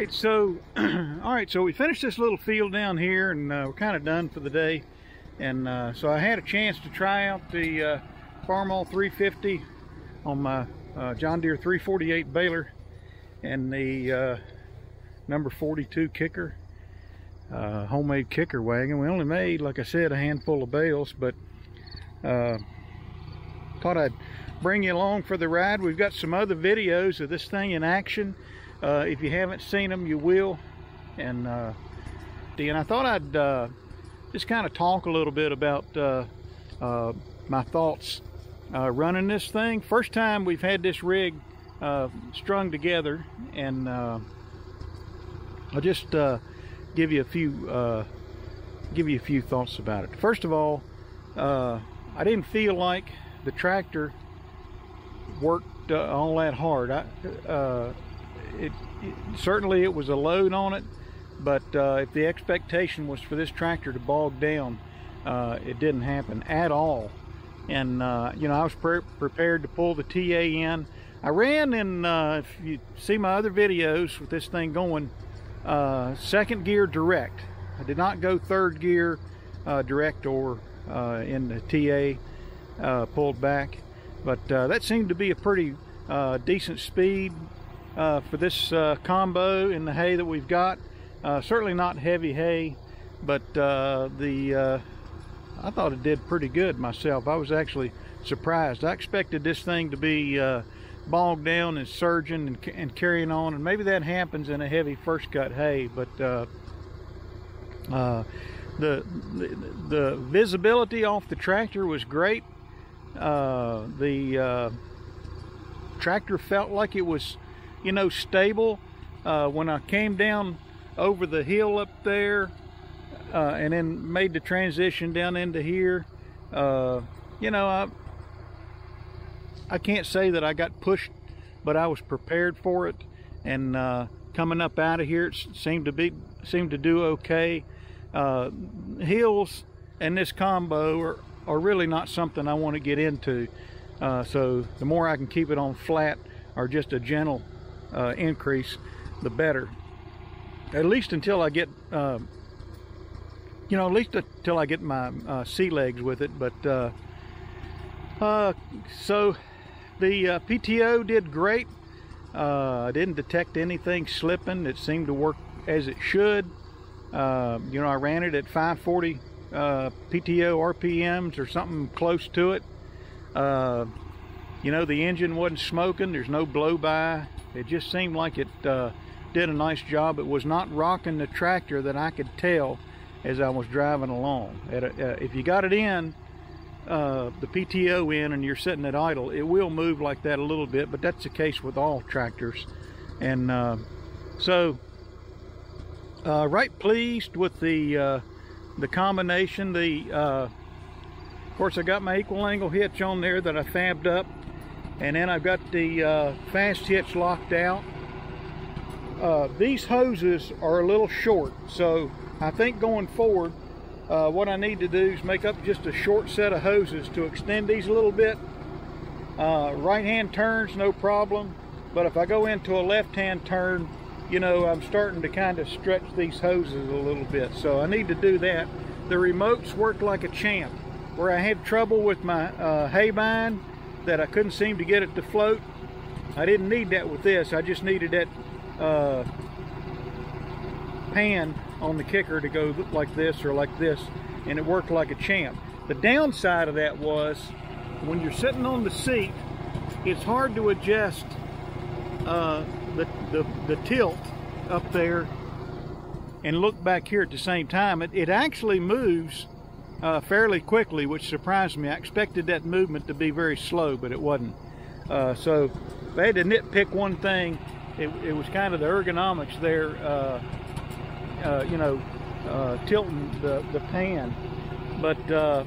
right, so we finished this little field down here, and we're kind of done for the day. And so I had a chance to try out the Farmall 350 on my John Deere 348 Baler and the number 42 kicker, homemade kicker wagon. We only made, like I said, a handful of bales, but thought I'd bring you along for the ride. We've got some other videos of this thing in action. If you haven't seen them, you will. And I thought I'd just kind of talk a little bit about my thoughts running this thing. First time we've had this rig strung together, and I'll just give you a few thoughts about it. First of all, I didn't feel like the tractor worked all that hard. Certainly it was a load on it, but if the expectation was for this tractor to bog down, it didn't happen at all. And you know, I was prepared to pull the TA in. I ran in, if you see my other videos with this thing going, second gear direct. I did not go third gear direct or in the TA pulled back, but that seemed to be a pretty decent speed for this combo in the hay that we've got. Certainly not heavy hay, but I thought it did pretty good myself. I was actually surprised. I expected this thing to be bogged down and surging and carrying on, and maybe that happens in a heavy first cut hay, but the visibility off the tractor was great. The tractor felt like it was, you know, stable. When I came down over the hill up there and then made the transition down into here, you know, I can't say that I got pushed, but I was prepared for it. And coming up out of here, it seemed to do okay. Hills and this combo are really not something I want to get into. So the more I can keep it on flat or just a gentle increase, the better. At least until I get, you know, at least until I get my sea legs with it. But so the PTO did great. I didn't detect anything slipping. It seemed to work as it should. You know, I ran it at 540 PTO RPMs or something close to it. You know, the engine wasn't smoking. There's no blow by. It just seemed like it did a nice job. It was not rocking the tractor that I could tell as I was driving along. If you got it in, the PTO in, and you're sitting at idle, it will move like that a little bit, but that's the case with all tractors. And so right pleased with the combination. Of course, I got my equal angle hitch on there that I fabbed up, and then I've got the fast hitch locked out. These hoses are a little short, so I think going forward, what I need to do is make up just a short set of hoses to extend these a little bit. Right-hand turns, no problem, but if I go into a left-hand turn, you know, I'm starting to kind of stretch these hoses a little bit, so I need to do that. The remotes work like a champ. Where I had trouble with my hay bind, that I couldn't seem to get it to float, I didn't need that with this. I just needed that pan on the kicker to go like this or like this, and it worked like a champ. The downside of that was, when you're sitting on the seat, it's hard to adjust the tilt up there and look back here at the same time. It actually moves fairly quickly, which surprised me. I expected that movement to be very slow, but it wasn't. So if I had to nitpick one thing, it was kind of the ergonomics there, you know, tilting the pan. But the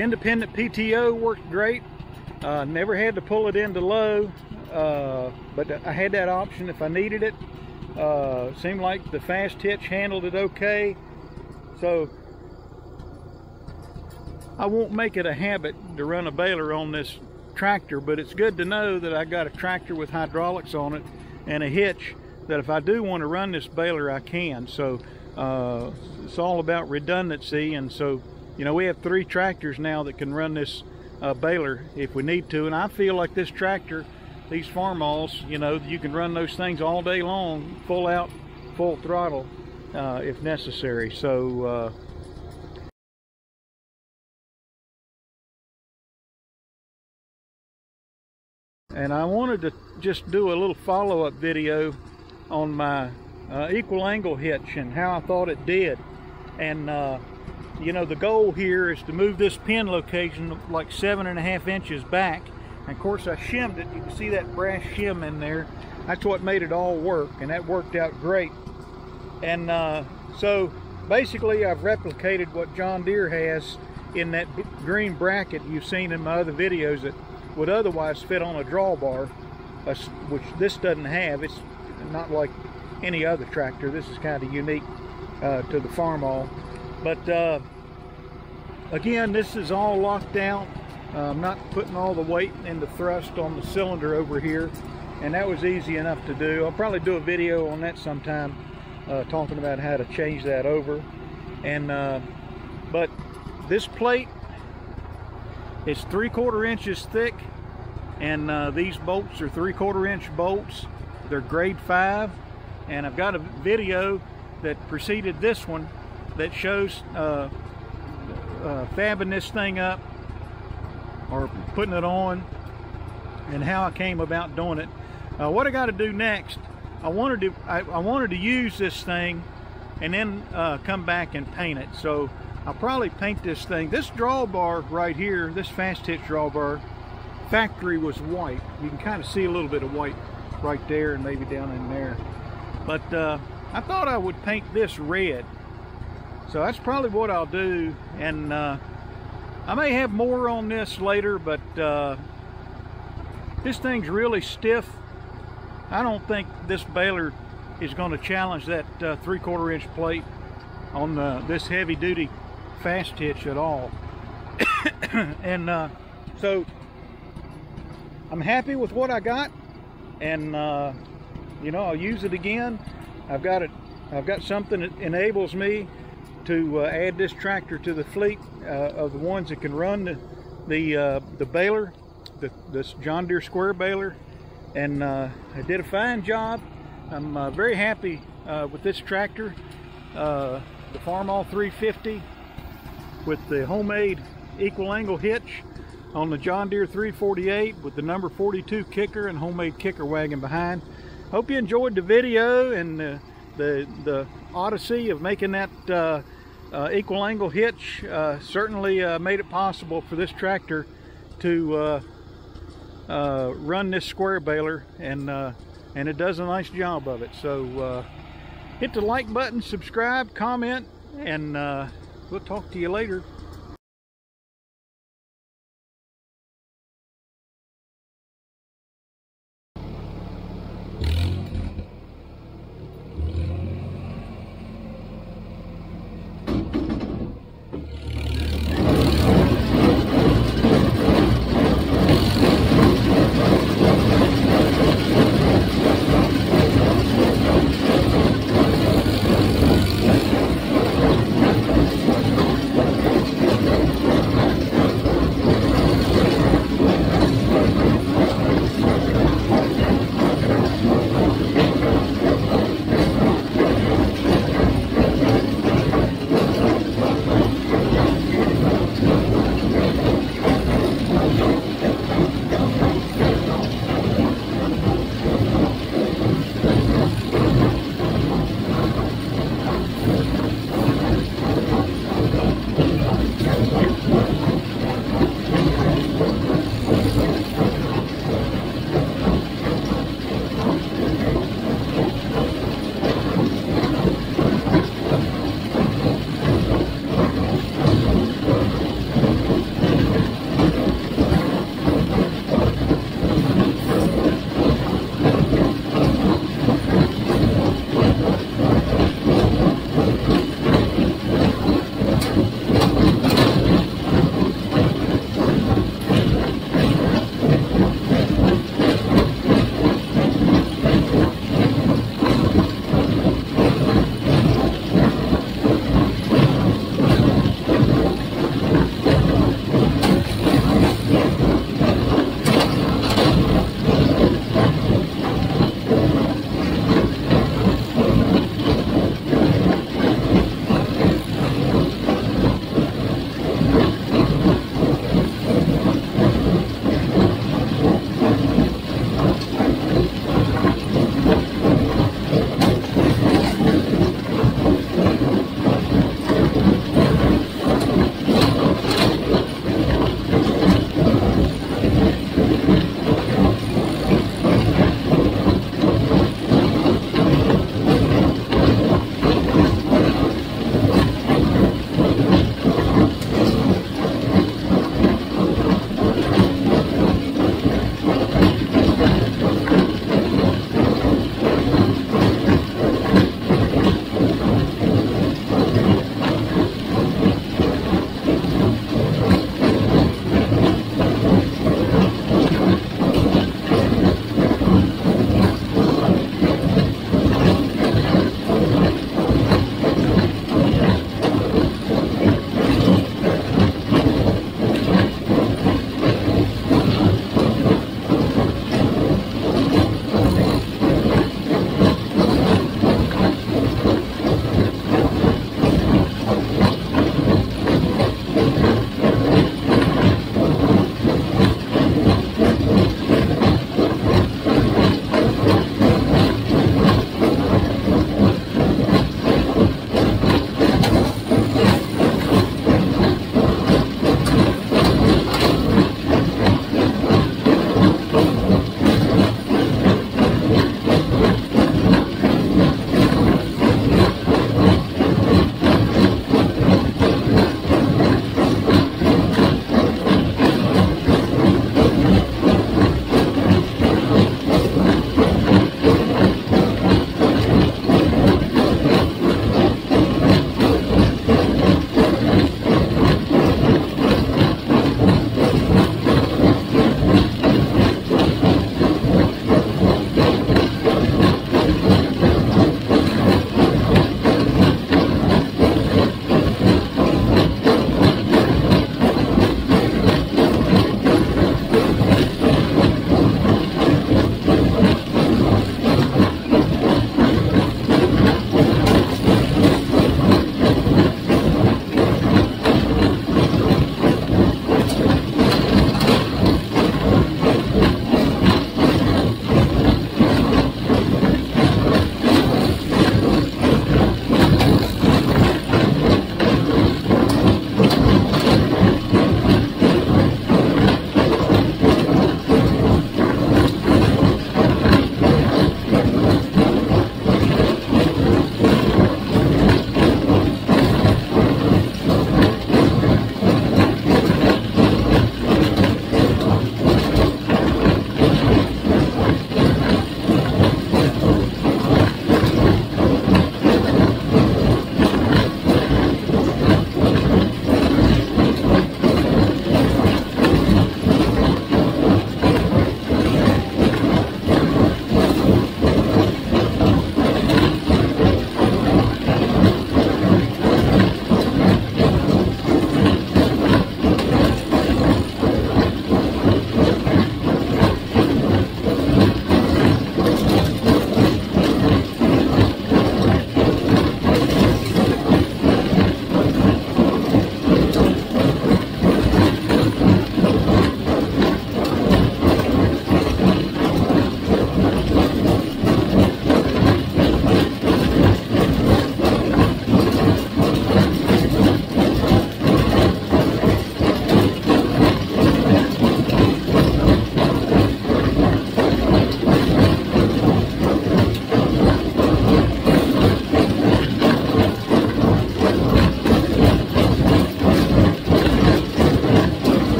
independent PTO worked great. Never had to pull it into low, but I had that option if I needed it. Seemed like the fast hitch handled it okay. So I won't make it a habit to run a baler on this tractor, but it's good to know that I got a tractor with hydraulics on it and a hitch that if I do want to run this baler, I can. So it's all about redundancy, and so you know, we have 3 tractors now that can run this baler if we need to, and I feel like this tractor, these Farmalls, you know, you can run those things all day long, full out, full throttle if necessary. So and I wanted to just do a little follow-up video on my equal angle hitch and how I thought it did. And you know, the goal here is to move this pin location like 7.5 inches back. And of course I shimmed it. You can see that brass shim in there. That's what made it all work, and that worked out great. And so basically I've replicated what John Deere has in that green bracket you've seen in my other videos that would otherwise fit on a drawbar, which this doesn't have. It's not like any other tractor. This is kind of unique to the Farmall. But again, this is all locked out. I'm not putting all the weight and the thrust on the cylinder over here, and that was easy enough to do. I'll probably do a video on that sometime, talking about how to change that over. And but this plate is 3/4 inches thick, and these bolts are 3/4 inch bolts. They're grade 5, and I've got a video that preceded this one that shows fabbing this thing up or putting it on and how I came about doing it. What I got to do next, I wanted to use this thing and then come back and paint it. So I'll probably paint this thing. This drawbar right here, this fast hitch drawbar, factory was white. You can kind of see a little bit of white right there and maybe down in there. But I thought I would paint this red. So that's probably what I'll do. And I may have more on this later, but this thing's really stiff. I don't think this baler is going to challenge that 3/4 inch plate on this heavy duty fast hitch at all. And so I'm happy with what I got, and you know, I'll use it again. I've got something that enables me to add this tractor to the fleet of the ones that can run the baler, this John Deere square baler. And I did a fine job. I'm very happy with this tractor, the Farmall 350 with the homemade equal angle hitch on the John Deere 348 with the number 42 kicker and homemade kicker wagon behind. Hope you enjoyed the video and the odyssey of making that equal angle hitch. Certainly made it possible for this tractor to run this square baler, and it does a nice job of it. So hit the like button, subscribe, comment, and we'll talk to you later.